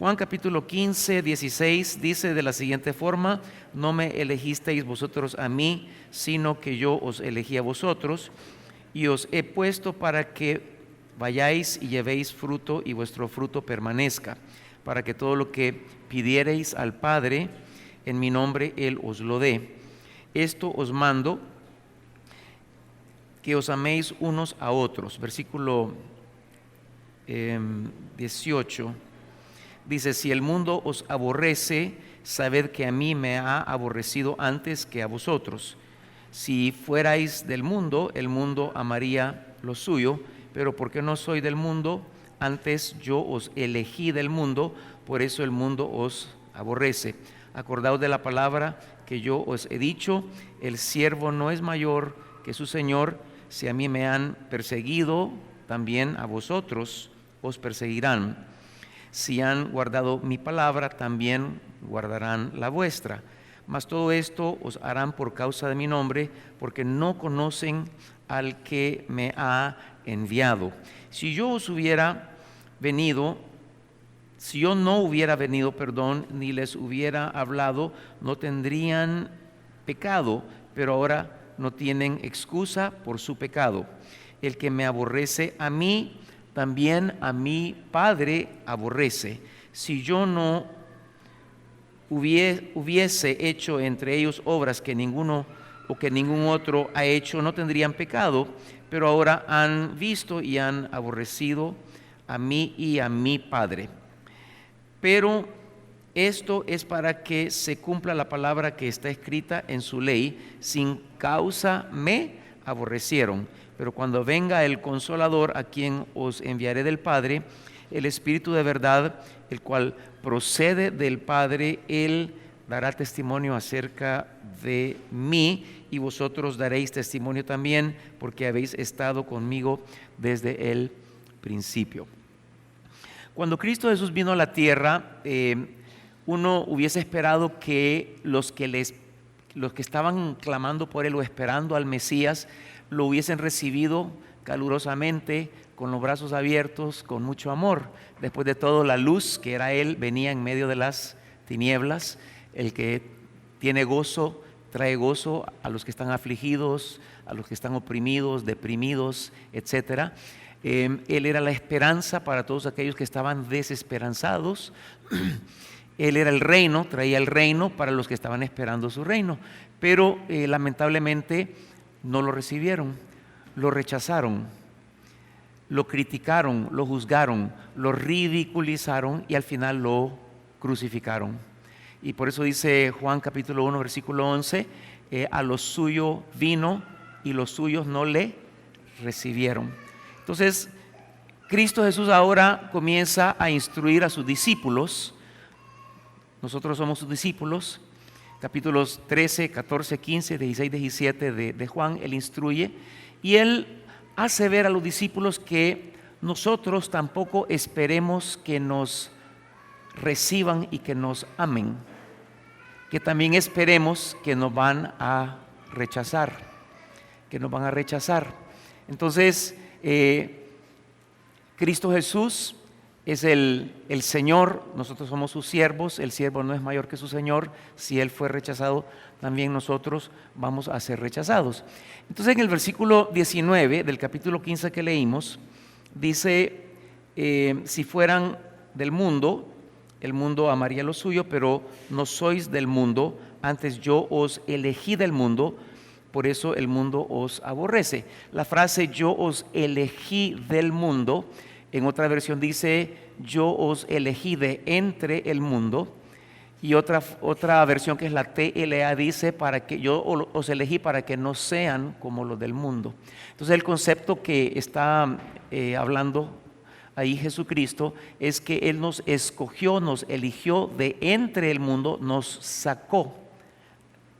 Juan capítulo 15, 16 dice de la siguiente forma: no me elegisteis vosotros a mí, sino que yo os elegí a vosotros, y os he puesto para que vayáis y llevéis fruto, y vuestro fruto permanezca, para que todo lo que pidiereis al Padre en mi nombre, Él os lo dé. Esto os mando, que os améis unos a otros. Versículo 18 dice: si el mundo os aborrece, sabed que a mí me ha aborrecido antes que a vosotros. Si fuerais del mundo, el mundo amaría lo suyo, pero porque no soy del mundo, antes yo os elegí del mundo, por eso el mundo os aborrece. Acordaos de la palabra que yo os he dicho: el siervo no es mayor que su señor. Si a mí me han perseguido, también a vosotros os perseguirán. Si han guardado mi palabra, también guardarán la vuestra. Mas todo esto os harán por causa de mi nombre, porque no conocen al que me ha enviado. Si yo no hubiera venido, ni les hubiera hablado, no tendrían pecado, pero ahora no tienen excusa por su pecado. El que me aborrece a mí, también a mi Padre aborrece. Si yo no hubiese hecho entre ellos obras que ninguno o que ningún otro ha hecho, no tendrían pecado, pero ahora han visto y han aborrecido a mí y a mi Padre. Pero esto es para que se cumpla la palabra que está escrita en su ley: sin causa me aborrecieron. Pero cuando venga el Consolador, a quien os enviaré del Padre, el Espíritu de verdad, el cual procede del Padre, Él dará testimonio acerca de mí, y vosotros daréis testimonio también, porque habéis estado conmigo desde el principio. Cuando Cristo Jesús vino a la tierra, uno hubiese esperado que los que estaban clamando por Él o esperando al Mesías lo hubiesen recibido calurosamente, con los brazos abiertos, con mucho amor. Después de todo, la luz, que era Él, venía en medio de las tinieblas. El que tiene gozo trae gozo a los que están afligidos, a los que están oprimidos, deprimidos, etc. Él era la esperanza para todos aquellos que estaban desesperanzados. Él era el reino, traía el reino para los que estaban esperando su reino. Pero lamentablemente no lo recibieron, lo rechazaron, lo criticaron, lo juzgaron, lo ridiculizaron y al final lo crucificaron. Y por eso dice Juan capítulo 1 versículo 11: a lo suyo vino y los suyos no le recibieron. Entonces Cristo Jesús ahora comienza a instruir a sus discípulos. Nosotros somos sus discípulos. Capítulos 13, 14, 15, 16, 17 de Juan, Él instruye y Él hace ver a los discípulos que nosotros tampoco esperemos que nos reciban y que nos amen, que también esperemos que nos van a rechazar, Entonces, Cristo Jesús es el Señor, nosotros somos sus siervos. El siervo no es mayor que su Señor. Si Él fue rechazado, también nosotros vamos a ser rechazados. Entonces en el versículo 19 del capítulo 15 que leímos, dice: si fueran del mundo, el mundo amaría lo suyo, pero no sois del mundo, antes yo os elegí del mundo, por eso el mundo os aborrece. La frase yo os elegí del mundo, en otra versión dice yo os elegí de entre el mundo, y otra versión, que es la TLA, dice para que yo os elegí para que no sean como los del mundo. Entonces el concepto que está hablando ahí Jesucristo es que Él nos escogió, nos eligió de entre el mundo, nos sacó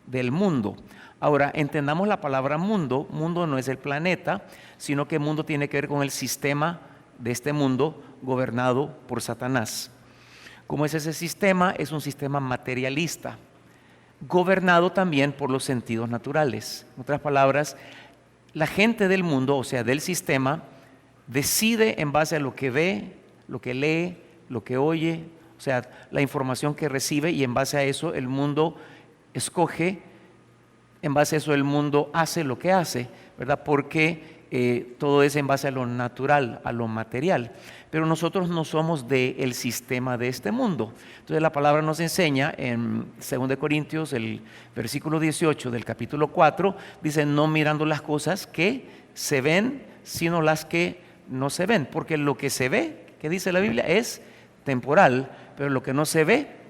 del mundo. Ahora, entendamos la palabra mundo. Mundo no es el planeta, sino que mundo tiene que ver con el sistema de este mundo gobernado por Satanás. ¿Cómo es ese sistema? Es un sistema materialista, gobernado también por los sentidos naturales. En otras palabras, la gente del mundo, o sea, del sistema, decide en base a lo que ve, lo que lee, lo que oye, o sea, la información que recibe, y en base a eso el mundo escoge, en base a eso el mundo hace lo que hace, ¿verdad? Porque todo es en base a lo natural, a lo material. Pero nosotros no somos del sistema de este mundo. Entonces la palabra nos enseña en 2 Corintios, el versículo 18 del capítulo 4, dice: no mirando las cosas que se ven, sino las que no se ven. Porque lo que se ve, que dice la Biblia, es temporal, pero lo que no se ve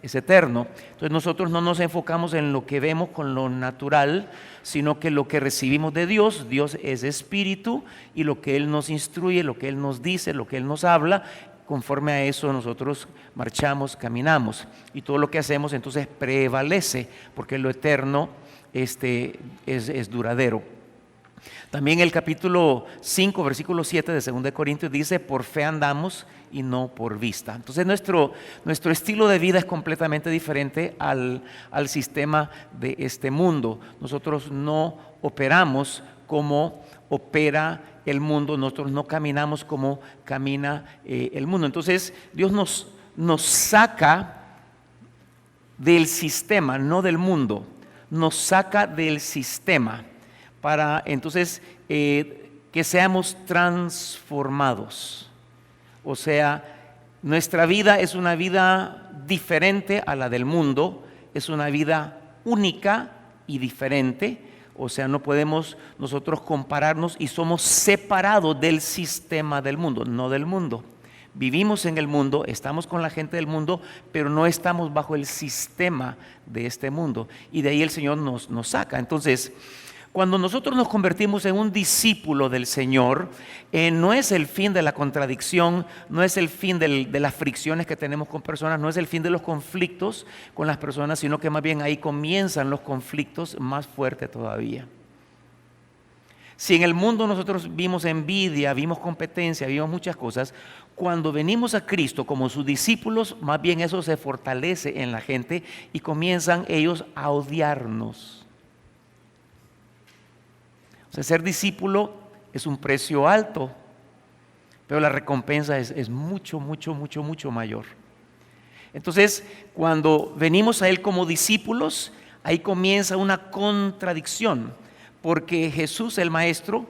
es eterno. Entonces nosotros no nos enfocamos en lo que vemos con lo natural, sino que lo que recibimos de Dios. Dios es espíritu, y lo que Él nos instruye, lo que Él nos dice, lo que Él nos habla, conforme a eso nosotros marchamos, caminamos, y todo lo que hacemos entonces prevalece, porque lo eterno es duradero. También el capítulo 5, versículo 7 de 2 Corintios dice: por fe andamos y no por vista. Entonces nuestro estilo de vida es completamente diferente al sistema de este mundo. Nosotros no operamos como opera el mundo, nosotros no caminamos como camina el mundo. Entonces Dios nos saca del sistema, no del mundo, nos saca del sistema para entonces que seamos transformados. O sea, nuestra vida es una vida diferente a la del mundo, es una vida única y diferente. O sea, no podemos nosotros compararnos, y somos separados del sistema del mundo, no del mundo. Vivimos en el mundo, estamos con la gente del mundo, pero no estamos bajo el sistema de este mundo. Y de ahí el Señor nos saca. Entonces, cuando nosotros nos convertimos en un discípulo del Señor, no es el fin de la contradicción, no es el fin de las fricciones que tenemos con personas, no es el fin de los conflictos con las personas, sino que más bien ahí comienzan los conflictos más fuertes todavía. Si en el mundo nosotros vimos envidia, vimos competencia, vimos muchas cosas, cuando venimos a Cristo como sus discípulos, más bien eso se fortalece en la gente y comienzan ellos a odiarnos. O sea, ser discípulo es un precio alto, pero la recompensa es mucho, mucho, mucho, mucho mayor. Entonces, cuando venimos a Él como discípulos, ahí comienza una contradicción, porque Jesús, el Maestro,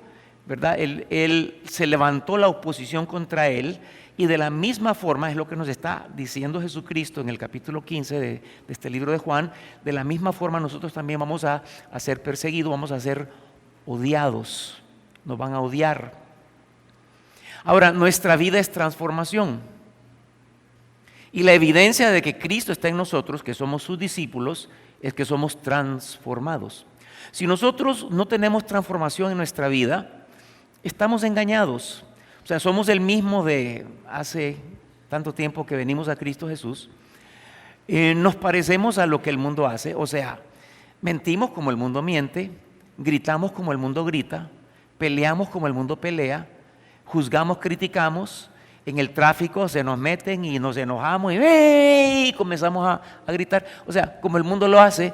¿verdad? Él se levantó la oposición contra Él, y de la misma forma, es lo que nos está diciendo Jesucristo en el capítulo 15 de este libro de Juan, de la misma forma nosotros también vamos a ser perseguidos, vamos a ser odiados, nos van a odiar. Ahora, nuestra vida es transformación, y la evidencia de que Cristo está en nosotros, que somos sus discípulos, es que somos transformados. Si nosotros no tenemos transformación en nuestra vida, estamos engañados. O sea, somos el mismo de hace tanto tiempo que venimos a Cristo Jesús. Nos parecemos a lo que el mundo hace, o sea, mentimos como el mundo miente, gritamos como el mundo grita, peleamos como el mundo pelea, juzgamos, criticamos, en el tráfico se nos meten y nos enojamos y comenzamos a gritar. O sea, como el mundo lo hace.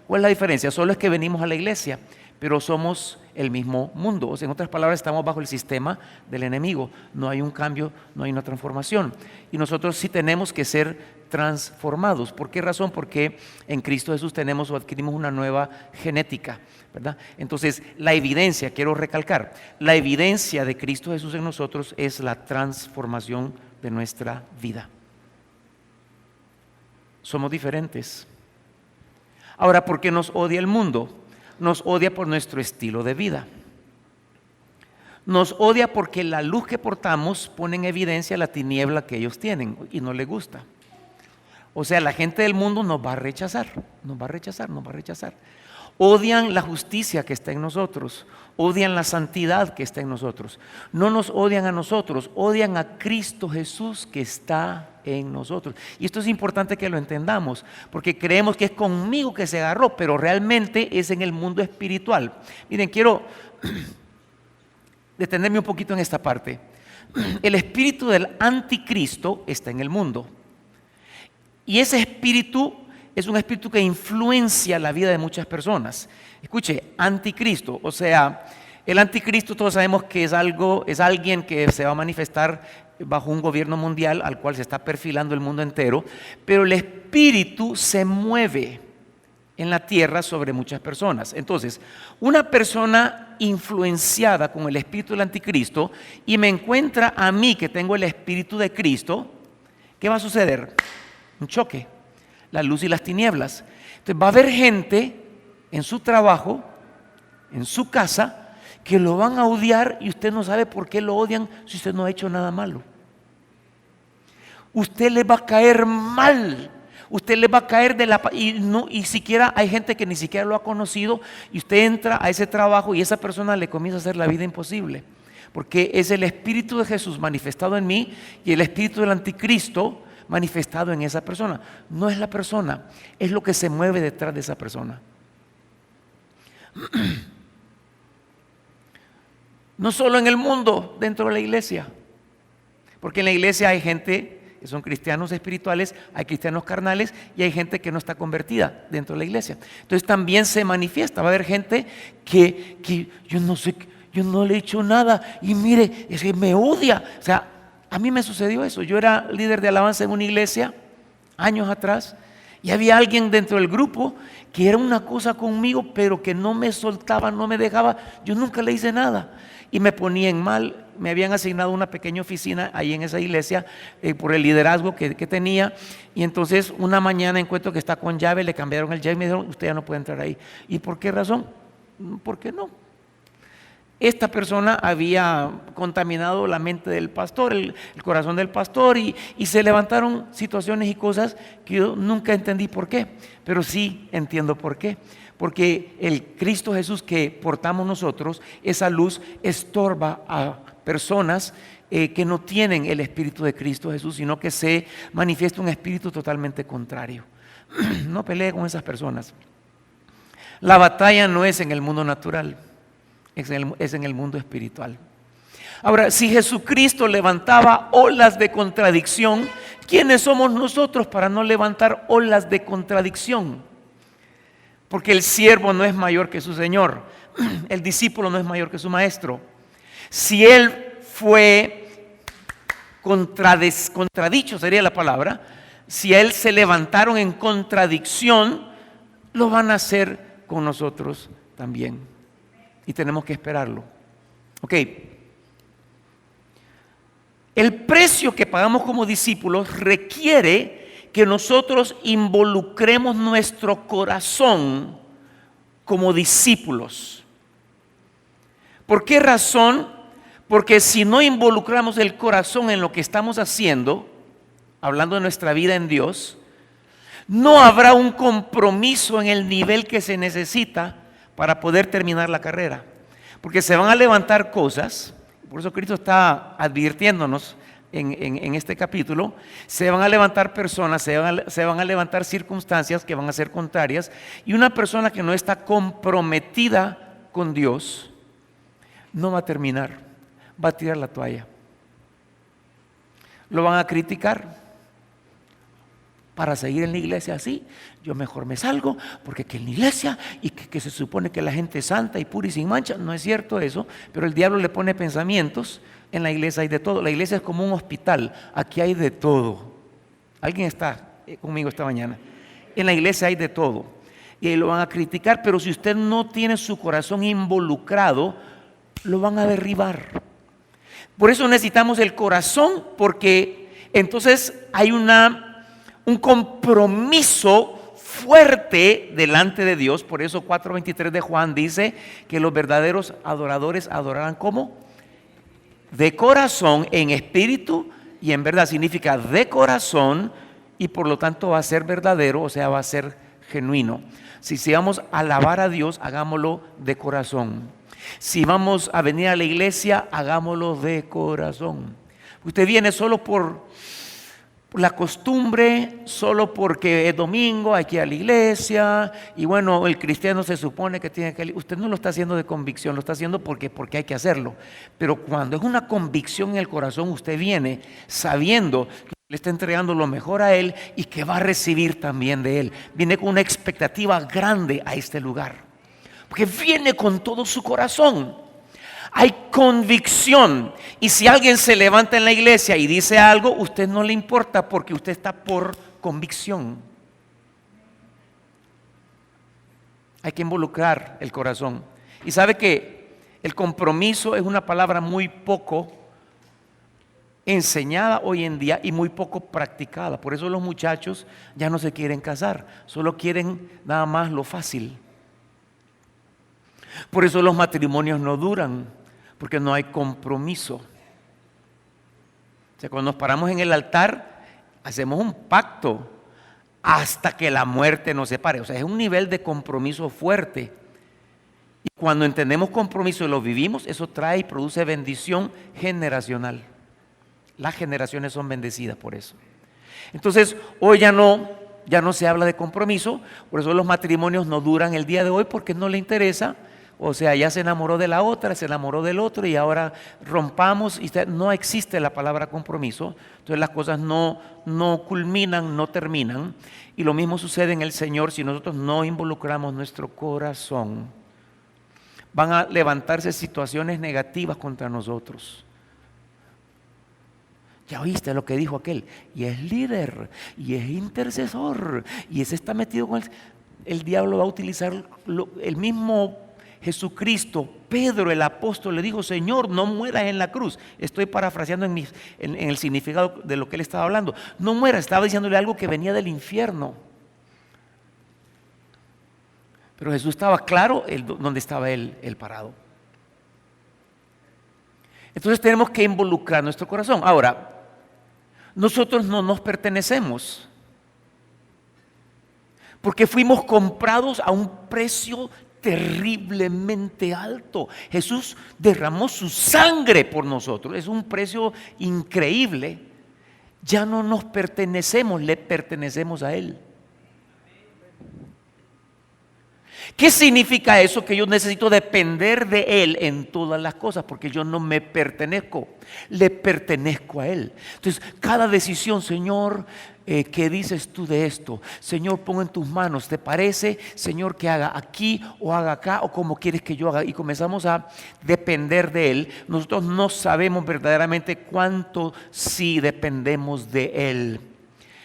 ¿Cuál es la diferencia? Solo es que venimos a la iglesia, pero somos el mismo mundo. O sea, en otras palabras, estamos bajo el sistema del enemigo. No hay un cambio, no hay una transformación. Y nosotros sí tenemos que ser transformados. ¿Por qué razón? Porque en Cristo Jesús tenemos o adquirimos una nueva genética, ¿verdad? Entonces, la evidencia, quiero recalcar, la evidencia de Cristo Jesús en nosotros es la transformación de nuestra vida. Somos diferentes. Ahora, ¿por qué nos odia el mundo? Nos odia por nuestro estilo de vida. Nos odia porque la luz que portamos pone en evidencia la tiniebla que ellos tienen y no les gusta. O sea, la gente del mundo nos va a rechazar, nos va a rechazar, nos va a rechazar. Odian la justicia que está en nosotros, odian la santidad que está en nosotros. No nos odian a nosotros, odian a Cristo Jesús que está en nosotros. Y esto es importante que lo entendamos, porque creemos que es conmigo que se agarró, pero realmente es en el mundo espiritual. Miren, quiero detenerme un poquito en esta parte. El espíritu del anticristo está en el mundo. Y ese espíritu es un espíritu que influencia la vida de muchas personas. Escuche, anticristo, o sea, el anticristo todos sabemos que es alguien que se va a manifestar bajo un gobierno mundial al cual se está perfilando el mundo entero, pero el espíritu se mueve en la tierra sobre muchas personas. Entonces, una persona influenciada con el espíritu del anticristo y me encuentra a mí que tengo el espíritu de Cristo, ¿qué va a suceder? Un choque, la luz y las tinieblas. Entonces va a haber gente en su trabajo, en su casa, que lo van a odiar y usted no sabe por qué lo odian si usted no ha hecho nada malo. Usted le va a caer mal. Usted le va a caer y siquiera hay gente que ni siquiera lo ha conocido y usted entra a ese trabajo y esa persona le comienza a hacer la vida imposible, porque es el espíritu de Jesús manifestado en mí y el espíritu del anticristo manifestado en esa persona. No es la persona, es lo que se mueve detrás de esa persona. No solo en el mundo, dentro de la iglesia, porque en la iglesia hay gente que son cristianos espirituales, hay cristianos carnales y hay gente que no está convertida dentro de la iglesia. Entonces también se manifiesta, va a haber gente que yo no sé, yo no le he hecho nada y mire, es que me odia. O sea, a mí me sucedió eso. Yo era líder de alabanza en una iglesia años atrás y había alguien dentro del grupo que era una cosa conmigo, pero que no me soltaba, no me dejaba. Yo nunca le hice nada y me ponía en mal. Me habían asignado una pequeña oficina ahí en esa iglesia por el liderazgo que tenía, y entonces una mañana encuentro que está con llave, le cambiaron el llave y me dijeron: usted ya no puede entrar ahí. ¿Y por qué razón? ¿Por qué no? Esta persona había contaminado la mente del pastor, el corazón del pastor, y se levantaron situaciones y cosas que yo nunca entendí por qué, pero sí entiendo por qué. Porque el Cristo Jesús que portamos nosotros, esa luz estorba a personas que no tienen el espíritu de Cristo Jesús, sino que se manifiesta un espíritu totalmente contrario. No pelee con esas personas. La batalla no es en el mundo natural, es en el mundo espiritual. Ahora, si Jesucristo levantaba olas de contradicción, ¿quiénes somos nosotros para no levantar olas de contradicción? Porque el siervo no es mayor que su señor, el discípulo no es mayor que su maestro. Si él fue contradicho, sería la palabra, si a él se levantaron en contradicción, lo van a hacer con nosotros también. Y tenemos que esperarlo. Ok. El precio que pagamos como discípulos requiere que nosotros involucremos nuestro corazón como discípulos. ¿Por qué razón? Porque si no involucramos el corazón en lo que estamos haciendo, hablando de nuestra vida en Dios, no habrá un compromiso en el nivel que se necesita para poder terminar la carrera. Porque se van a levantar cosas, por eso Cristo está advirtiéndonos en este capítulo, se van a levantar personas, se van a levantar circunstancias que van a ser contrarias, y una persona que no está comprometida con Dios no va a terminar, va a tirar la toalla. Lo van a criticar. Para seguir en la iglesia así, yo mejor me salgo, porque que en la iglesia y que se supone que la gente es santa y pura y sin mancha. No es cierto eso, pero el diablo le pone pensamientos. En la iglesia hay de todo. La iglesia es como un hospital, aquí hay de todo. Alguien está conmigo esta mañana. En la iglesia hay de todo y ahí lo van a criticar, pero si usted no tiene su corazón involucrado, lo van a derribar. Por eso necesitamos el corazón, porque entonces hay un compromiso fuerte delante de Dios. Por eso 4:23 de Juan dice que los verdaderos adoradores adorarán ¿cómo? De corazón, en espíritu y en verdad. Significa de corazón, y por lo tanto va a ser verdadero, o sea, va a ser genuino. Si vamos a alabar a Dios, hagámoslo de corazón. Si vamos a venir a la iglesia, hagámoslo de corazón. Usted viene solo por la costumbre, solo porque es domingo, hay que ir a la iglesia, y bueno, el cristiano se supone que tiene que ir. Usted no lo está haciendo de convicción, lo está haciendo porque hay que hacerlo. Pero cuando es una convicción en el corazón, usted viene sabiendo que le está entregando lo mejor a Él y que va a recibir también de Él. Viene con una expectativa grande a este lugar, porque viene con todo su corazón. Hay convicción. Y si alguien se levanta en la iglesia y dice algo, a usted no le importa porque usted está por convicción. Hay que involucrar el corazón. Y sabe que el compromiso es una palabra muy poco enseñada hoy en día y muy poco practicada. Por eso los muchachos ya no se quieren casar, solo quieren nada más lo fácil. Por eso los matrimonios no duran, porque no hay compromiso. O sea, cuando nos paramos en el altar, hacemos un pacto hasta que la muerte nos separe. O sea, es un nivel de compromiso fuerte. Y cuando entendemos compromiso y lo vivimos, eso trae y produce bendición generacional. Las generaciones son bendecidas por eso. Entonces, hoy ya no se habla de compromiso, por eso los matrimonios no duran el día de hoy porque no le interesa. O sea, ya se enamoró de la otra, se enamoró del otro y ahora rompamos y no existe la palabra compromiso. Entonces las cosas no culminan, no terminan. Y lo mismo sucede en el Señor si nosotros no involucramos nuestro corazón. Van a levantarse situaciones negativas contra nosotros. Ya oíste lo que dijo aquel, y es líder, y es intercesor, y ese está metido con el diablo va a utilizar el mismo Jesucristo. Pedro el apóstol le dijo: Señor, no mueras en la cruz. Estoy parafraseando en el significado de lo que él estaba hablando. No mueras, estaba diciéndole algo que venía del infierno. Pero Jesús estaba claro donde estaba él parado. Entonces tenemos que involucrar nuestro corazón. Ahora, nosotros no nos pertenecemos, porque fuimos comprados a un precio terriblemente alto. Jesús derramó su sangre por nosotros, es un precio increíble. Ya no nos pertenecemos, le pertenecemos a Él. ¿Qué significa eso? Que yo necesito depender de Él en todas las cosas, porque yo no me pertenezco, le pertenezco a Él. Entonces, cada decisión, Señor, ¿qué dices tú de esto? Señor, pongo en tus manos, ¿te parece, Señor, que haga aquí o haga acá o como quieres que yo haga? Y comenzamos a depender de Él. Nosotros no sabemos verdaderamente cuánto sí dependemos de Él.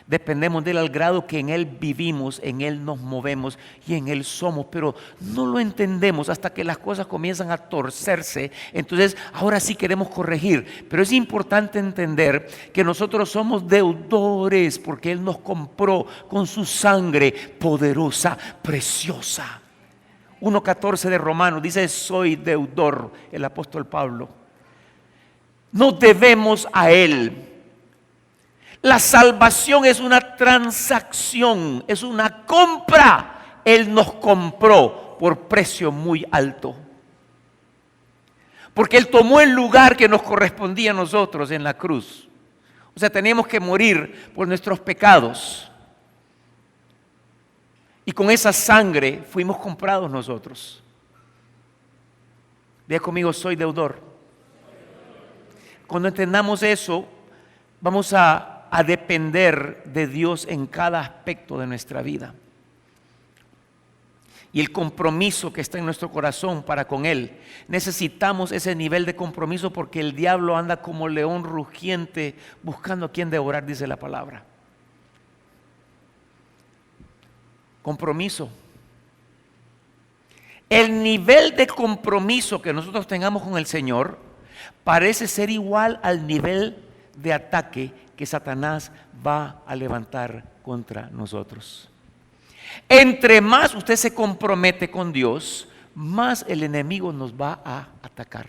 Dependemos de Él al grado que en Él vivimos, en Él nos movemos y en Él somos, pero no lo entendemos hasta que las cosas comienzan a torcerse. Entonces ahora sí queremos corregir, pero es importante entender que nosotros somos deudores porque Él nos compró con su sangre poderosa, preciosa. 1:14 de Romanos dice: soy deudor, el apóstol Pablo. Nos debemos a Él. La salvación es una transacción, es una compra. Él nos compró por precio muy alto. Porque Él tomó el lugar que nos correspondía a nosotros en la cruz. O sea, teníamos que morir por nuestros pecados. Y con esa sangre fuimos comprados nosotros. Diga conmigo: soy deudor. Cuando entendamos eso, vamos a depender de Dios en cada aspecto de nuestra vida. Y el compromiso que está en nuestro corazón para con Él, necesitamos ese nivel de compromiso porque el diablo anda como león rugiente buscando a quien devorar, dice la palabra. Compromiso. El nivel de compromiso que nosotros tengamos con el Señor parece ser igual al nivel de ataque que Satanás va a levantar contra nosotros. Entre más usted se compromete con Dios, más el enemigo nos va a atacar.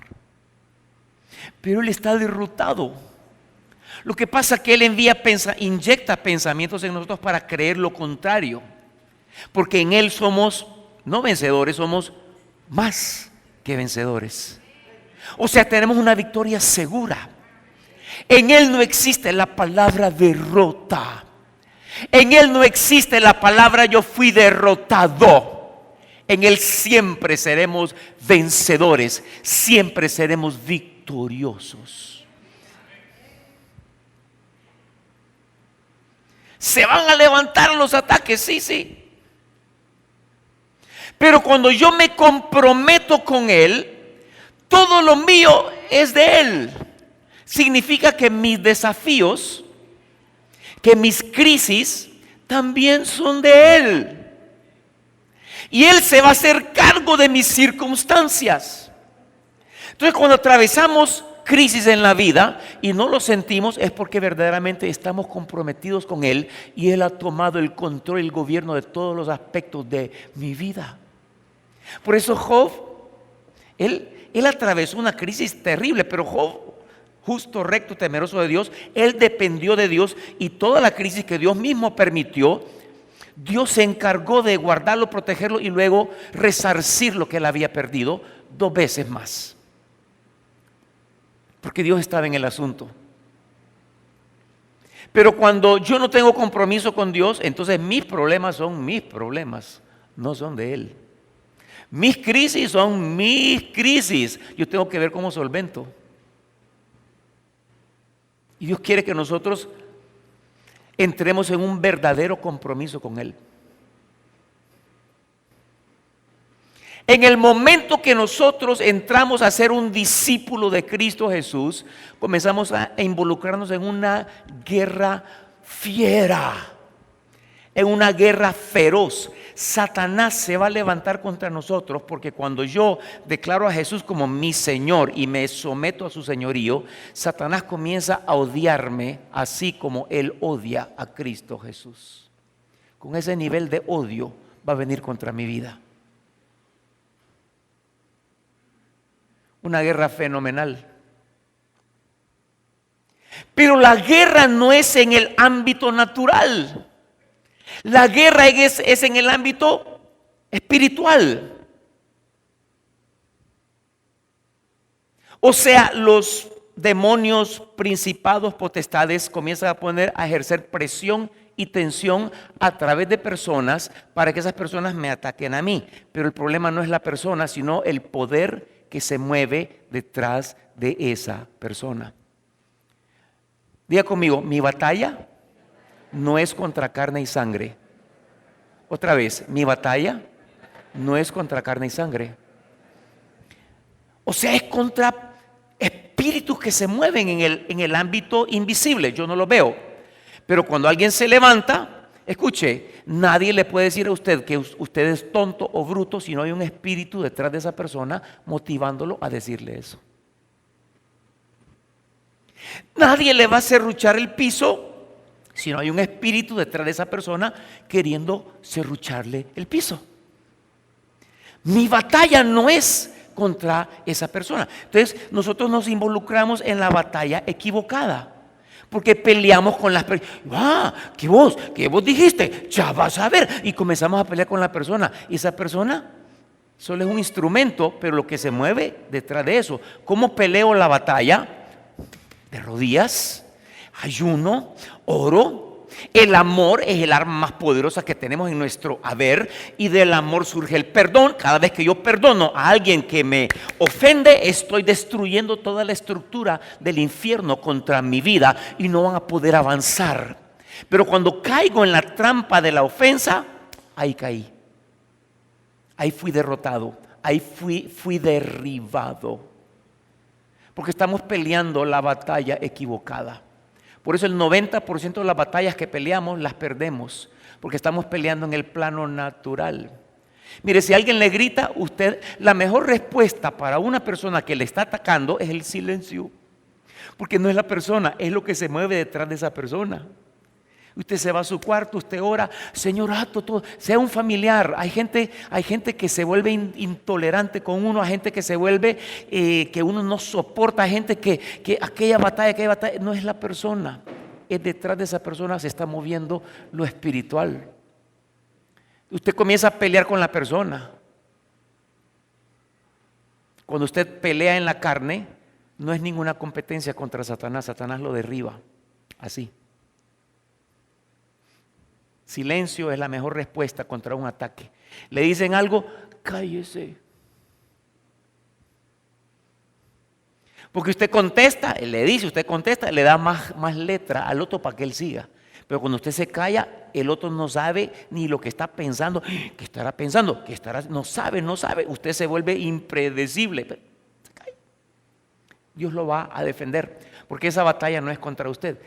Pero él está derrotado. Lo que pasa es que él inyecta pensamientos en nosotros para creer lo contrario. Porque en él somos no vencedores, somos más que vencedores. O sea, tenemos una victoria segura. En Él no existe la palabra derrota. En Él no existe la palabra yo fui derrotado. En Él siempre seremos vencedores, siempre seremos victoriosos. ¿Se van a levantar los ataques? Sí. Pero cuando yo me comprometo con Él, todo lo mío es de Él. Significa que mis desafíos, que mis crisis también son de Él. Y Él se va a hacer cargo de mis circunstancias. Entonces, cuando atravesamos crisis en la vida y no lo sentimos, es porque verdaderamente estamos comprometidos con Él y Él ha tomado el control y el gobierno de todos los aspectos de mi vida. Por eso Job, él atravesó una crisis terrible, pero Job, justo, recto, temeroso de Dios, él dependió de Dios, y toda la crisis que Dios mismo permitió, Dios se encargó de guardarlo, protegerlo y luego resarcir lo que él había perdido 2 veces más. Porque Dios estaba en el asunto. Pero cuando yo no tengo compromiso con Dios, entonces mis problemas son mis problemas, no son de Él. Mis crisis son mis crisis. Yo tengo que ver cómo solvento. Y Dios quiere que nosotros entremos en un verdadero compromiso con Él. En el momento que nosotros entramos a ser un discípulo de Cristo Jesús, comenzamos a involucrarnos en una guerra fiera, en una guerra feroz. Satanás se va a levantar contra nosotros, porque cuando yo declaro a Jesús como mi Señor y me someto a su señorío, Satanás comienza a odiarme así como Él odia a Cristo Jesús. Con ese nivel de odio va a venir contra mi vida. Una guerra fenomenal. Pero la guerra no es en el ámbito natural. La guerra es en el ámbito espiritual. O sea, los demonios, principados, potestades comienzan a ejercer presión y tensión a través de personas para que esas personas me ataquen a mí. Pero el problema no es la persona, sino el poder que se mueve detrás de esa persona. Diga conmigo, mi batalla no es contra carne y sangre. Otra vez, mi batalla no es contra carne y sangre. O sea, es contra espíritus que se mueven en el ámbito invisible. Yo no lo veo. Pero cuando alguien se levanta, escuche, nadie le puede decir a usted que usted es tonto o bruto si no hay un espíritu detrás de esa persona motivándolo a decirle eso. Nadie le va a serruchar el piso si no hay un espíritu detrás de esa persona queriendo serrucharle el piso. Mi batalla no es contra esa persona. Entonces nosotros nos involucramos en la batalla equivocada. Porque peleamos con las personas. ¿Qué vos dijiste? Ya vas a ver. Y comenzamos a pelear con la persona. Y esa persona solo es un instrumento, pero lo que se mueve detrás de eso. ¿Cómo peleo la batalla? De rodillas, ayuno, oro. El amor es el arma más poderosa que tenemos en nuestro haber, y del amor surge el perdón. Cada vez que yo perdono a alguien que me ofende, estoy destruyendo toda la estructura del infierno contra mi vida y no van a poder avanzar. Pero cuando caigo en la trampa de la ofensa, ahí caí. Ahí fui derrotado, ahí fui derribado. Porque estamos peleando la batalla equivocada. Por eso el 90% de las batallas que peleamos las perdemos, porque estamos peleando en el plano natural. Mire, si alguien le grita, la mejor respuesta para una persona que le está atacando es el silencio. Porque no es la persona, es lo que se mueve detrás de esa persona. Usted se va a su cuarto, usted ora, Señor, todo, sea un familiar. Hay gente que se vuelve intolerante con uno, hay gente que se vuelve, que uno no soporta, hay gente que aquella batalla, no es la persona, es detrás de esa persona se está moviendo lo espiritual. Usted comienza a pelear con la persona. Cuando usted pelea en la carne, no es ninguna competencia contra Satanás, Satanás lo derriba, así. Silencio es la mejor respuesta contra un ataque. Le dicen algo, cállese. Porque usted contesta, usted contesta, le da más letra al otro para que él siga. Pero cuando usted se calla, el otro no sabe ni lo que está pensando. ¿Qué estará pensando? No sabe. Usted se vuelve impredecible. Dios lo va a defender, porque esa batalla no es contra usted.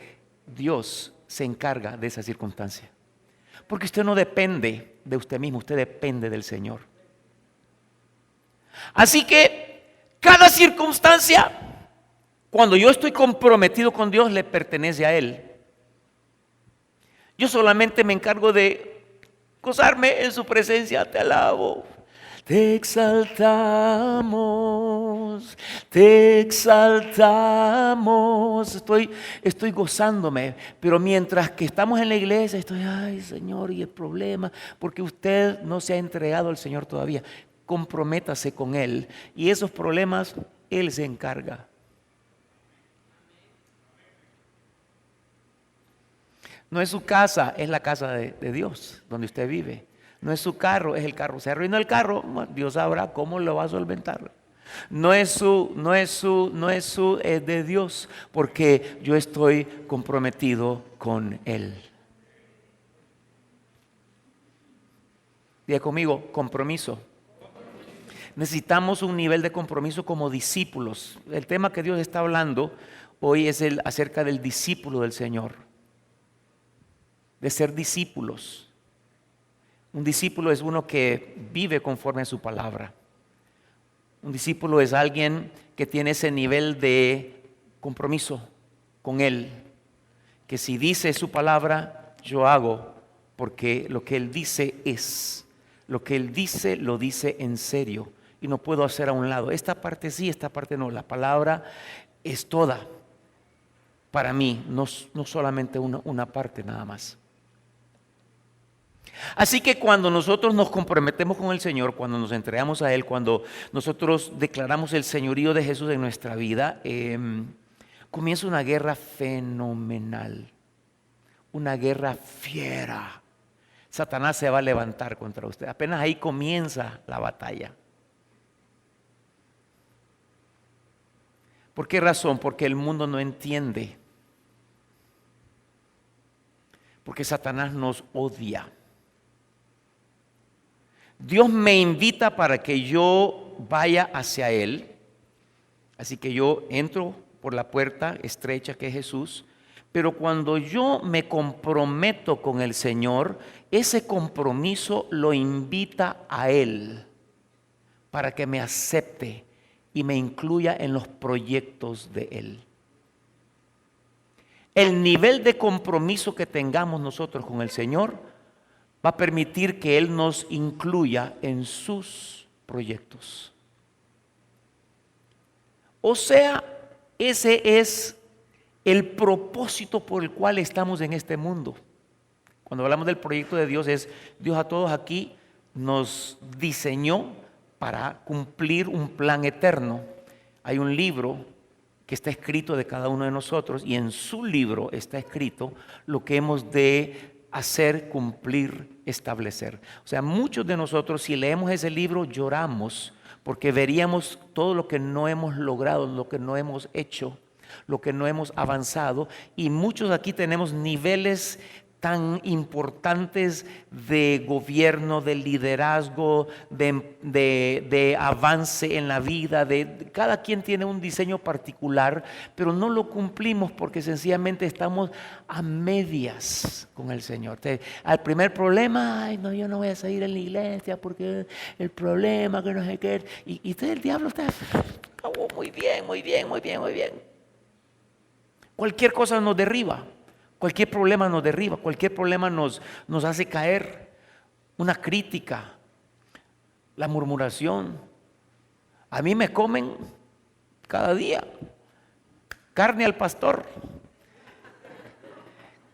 Dios se encarga de esa circunstancia. Porque usted no depende de usted mismo, usted depende del Señor. Así que cada circunstancia, cuando yo estoy comprometido con Dios, le pertenece a Él. Yo solamente me encargo de gozarme en su presencia. Te alabo, te exaltamos, te exaltamos. Estoy gozándome, pero mientras que estamos en la iglesia, estoy, ay Señor, y el problema, porque usted no se ha entregado al Señor todavía. Comprométase con Él y esos problemas Él se encarga. No es su casa, es la casa de Dios, donde usted vive. No es su carro, es el carro. Se arruinó el carro, Dios sabrá cómo lo va a solventar. Es de Dios, porque yo estoy comprometido con Él. Diga conmigo, compromiso. Necesitamos un nivel de compromiso como discípulos. El tema que Dios está hablando hoy es acerca del discípulo del Señor. De ser discípulos. Un discípulo es uno que vive conforme a su palabra. Un discípulo es alguien que tiene ese nivel de compromiso con Él, que si dice su palabra, yo hago, porque lo que Él dice es, lo que Él dice, lo dice en serio, y no puedo hacer a un lado. Esta parte sí, esta parte no. La palabra es toda para mí, no solamente una parte nada más. Así que cuando nosotros nos comprometemos con el Señor, cuando nos entregamos a Él, cuando nosotros declaramos el señorío de Jesús en nuestra vida, comienza una guerra fenomenal, una guerra fiera. Satanás se va a levantar contra usted. Apenas ahí comienza la batalla. ¿Por qué razón? Porque el mundo no entiende. Porque Satanás nos odia. Dios me invita para que yo vaya hacia Él. Así que yo entro por la puerta estrecha que es Jesús. Pero cuando yo me comprometo con el Señor, ese compromiso lo invita a Él para que me acepte y me incluya en los proyectos de Él. El nivel de compromiso que tengamos nosotros con el Señor va a permitir que Él nos incluya en sus proyectos. O sea, ese es el propósito por el cual estamos en este mundo. Cuando hablamos del proyecto de Dios, es Dios a todos aquí nos diseñó para cumplir un plan eterno. Hay un libro que está escrito de cada uno de nosotros y en su libro está escrito lo que hemos de hacer, cumplir, establecer. O sea, muchos de nosotros, si leemos ese libro, lloramos porque veríamos todo lo que no hemos logrado, lo que no hemos hecho, lo que no hemos avanzado, y muchos aquí tenemos niveles tan importantes de gobierno, de liderazgo, de avance en la vida. Cada quien tiene un diseño particular, pero no lo cumplimos porque sencillamente estamos a medias con el Señor. Al primer problema, ay no, yo no voy a salir en la iglesia porque el problema que no sé qué. Y usted, el diablo está, oh, muy bien. Cualquier cosa nos derriba. Cualquier problema nos derriba, cualquier problema nos hace caer. Una crítica, la murmuración. A mí me comen cada día carne al pastor.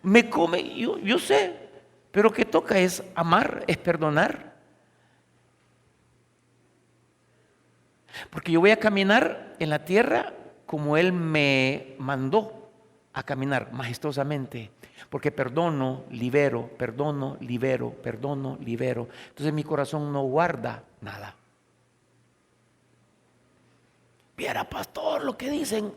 Me come, yo sé, pero que toca es amar, es perdonar. Porque yo voy a caminar en la tierra como Él me mandó a caminar majestuosamente, porque perdono, libero. Entonces mi corazón no guarda nada. Viera, pastor, lo que dicen.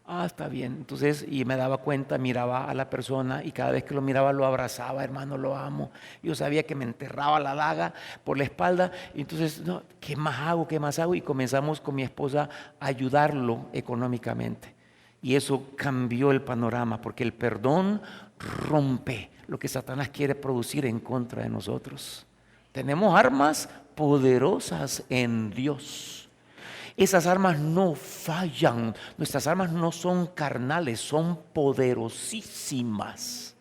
Ah, está bien. Entonces, y me daba cuenta, miraba a la persona y cada vez que lo miraba lo abrazaba, hermano, lo amo. Yo sabía que me enterraba la daga por la espalda. Y entonces, no, ¿qué más hago? ¿Qué más hago? Y comenzamos con mi esposa a ayudarlo económicamente. Y eso cambió el panorama, porque el perdón rompe lo que Satanás quiere producir en contra de nosotros. Tenemos armas poderosas en Dios. Esas armas no fallan. Nuestras armas no son carnales, son poderosísimas.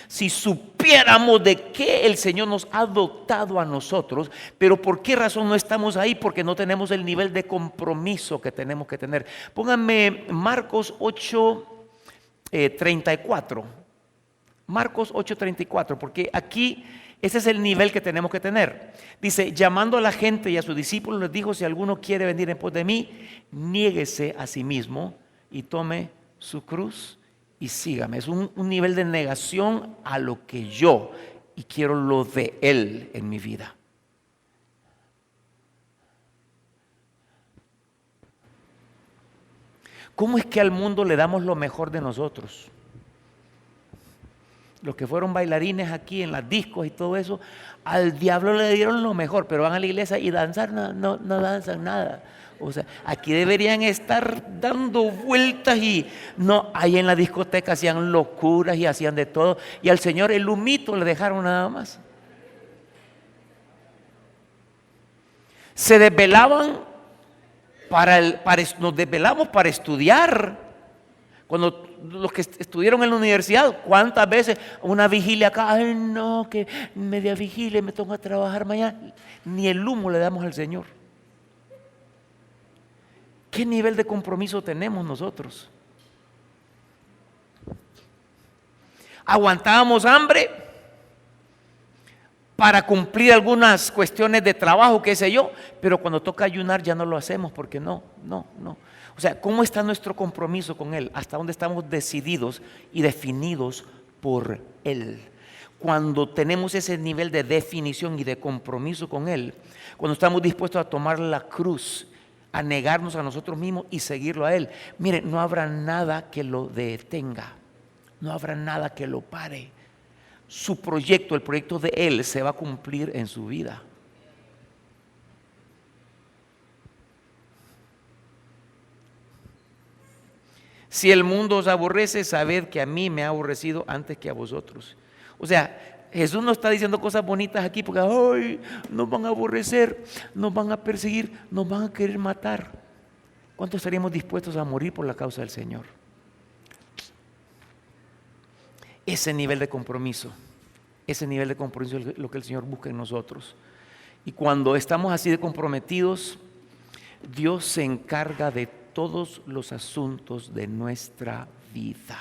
Si supiéramos de qué el Señor nos ha dotado a nosotros, pero por qué razón no estamos ahí, porque no tenemos el nivel de compromiso que tenemos que tener. Pónganme Marcos 8:34. Marcos 8:34, porque aquí ese es el nivel que tenemos que tener. Dice, llamando a la gente y a sus discípulos les dijo, si alguno quiere venir en pos de mí, niéguese a sí mismo y tome su cruz y sígame. Es un nivel de negación a lo que yo y quiero lo de Él en mi vida. ¿Cómo es que al mundo le damos lo mejor de nosotros? Los que fueron bailarines aquí en las discos y todo eso, al diablo le dieron lo mejor, pero van a la iglesia y danzar, no danzan nada. O sea, aquí deberían estar dando vueltas y no, ahí en la discoteca hacían locuras y hacían de todo. Y al Señor el humito le dejaron nada más. Se desvelaban nos desvelamos para estudiar. Cuando los que estuvieron en la universidad, ¿cuántas veces una vigilia acá? Ay, no, que media vigilia, me toca trabajar mañana. Ni el humo le damos al Señor. ¿Qué nivel de compromiso tenemos nosotros? Aguantábamos hambre para cumplir algunas cuestiones de trabajo, qué sé yo, pero cuando toca ayunar ya no lo hacemos porque no. O sea, ¿cómo está nuestro compromiso con Él? ¿Hasta dónde estamos decididos y definidos por Él? Cuando tenemos ese nivel de definición y de compromiso con Él, cuando estamos dispuestos a tomar la cruz, a negarnos a nosotros mismos y seguirlo a Él, mire, no habrá nada que lo detenga, no habrá nada que lo pare. Su proyecto, el proyecto de Él, se va a cumplir en su vida. Si el mundo os aborrece, sabed que a mí me ha aborrecido antes que a vosotros. O sea, Jesús no está diciendo cosas bonitas aquí porque hoy nos van a aborrecer, nos van a perseguir, nos van a querer matar. ¿Cuántos estaríamos dispuestos a morir por la causa del Señor? Ese nivel de compromiso es lo que el Señor busca en nosotros. Y cuando estamos así de comprometidos, Dios se encarga de todos los asuntos de nuestra vida.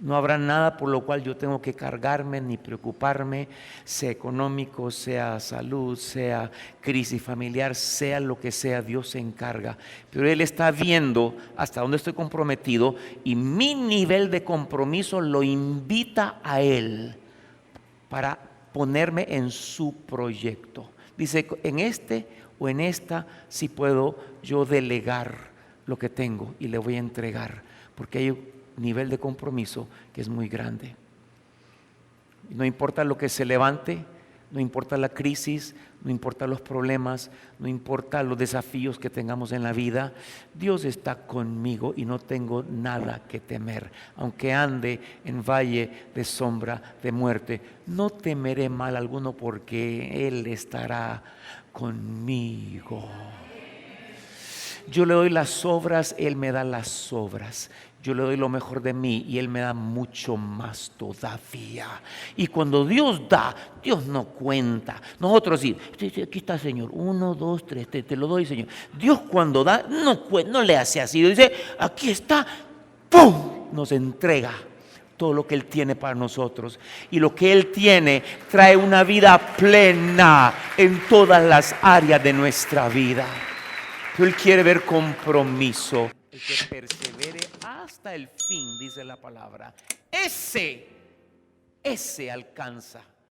No habrá nada por lo cual yo tengo que cargarme ni preocuparme, sea económico, sea salud, sea crisis familiar, sea lo que sea, Dios se encarga. Pero Él está viendo hasta dónde estoy comprometido y mi nivel de compromiso lo invita a Él para ponerme en su proyecto. Dice, en este o en esta sí puedo yo delegar lo que tengo y le voy a entregar, porque hay un nivel de compromiso que es muy grande. No importa lo que se levante, no importa la crisis, no importa los problemas, no importa los desafíos que tengamos en la vida, Dios está conmigo y no tengo nada que temer. Aunque ande en valle de sombra de muerte, no temeré mal alguno porque Él estará conmigo. Yo le doy las obras, Él me da las obras. Yo le doy lo mejor de mí y Él me da mucho más todavía. Y cuando Dios da, Dios no cuenta. Nosotros sí, aquí está Señor, 1, 2, 3, te lo doy Señor. Dios cuando da, no le hace así. Dice, aquí está, ¡pum! Nos entrega todo lo que Él tiene para nosotros. Y lo que Él tiene trae una vida plena en todas las áreas de nuestra vida. Él quiere ver compromiso. El que persevere hasta el fin, dice la palabra, ese alcanza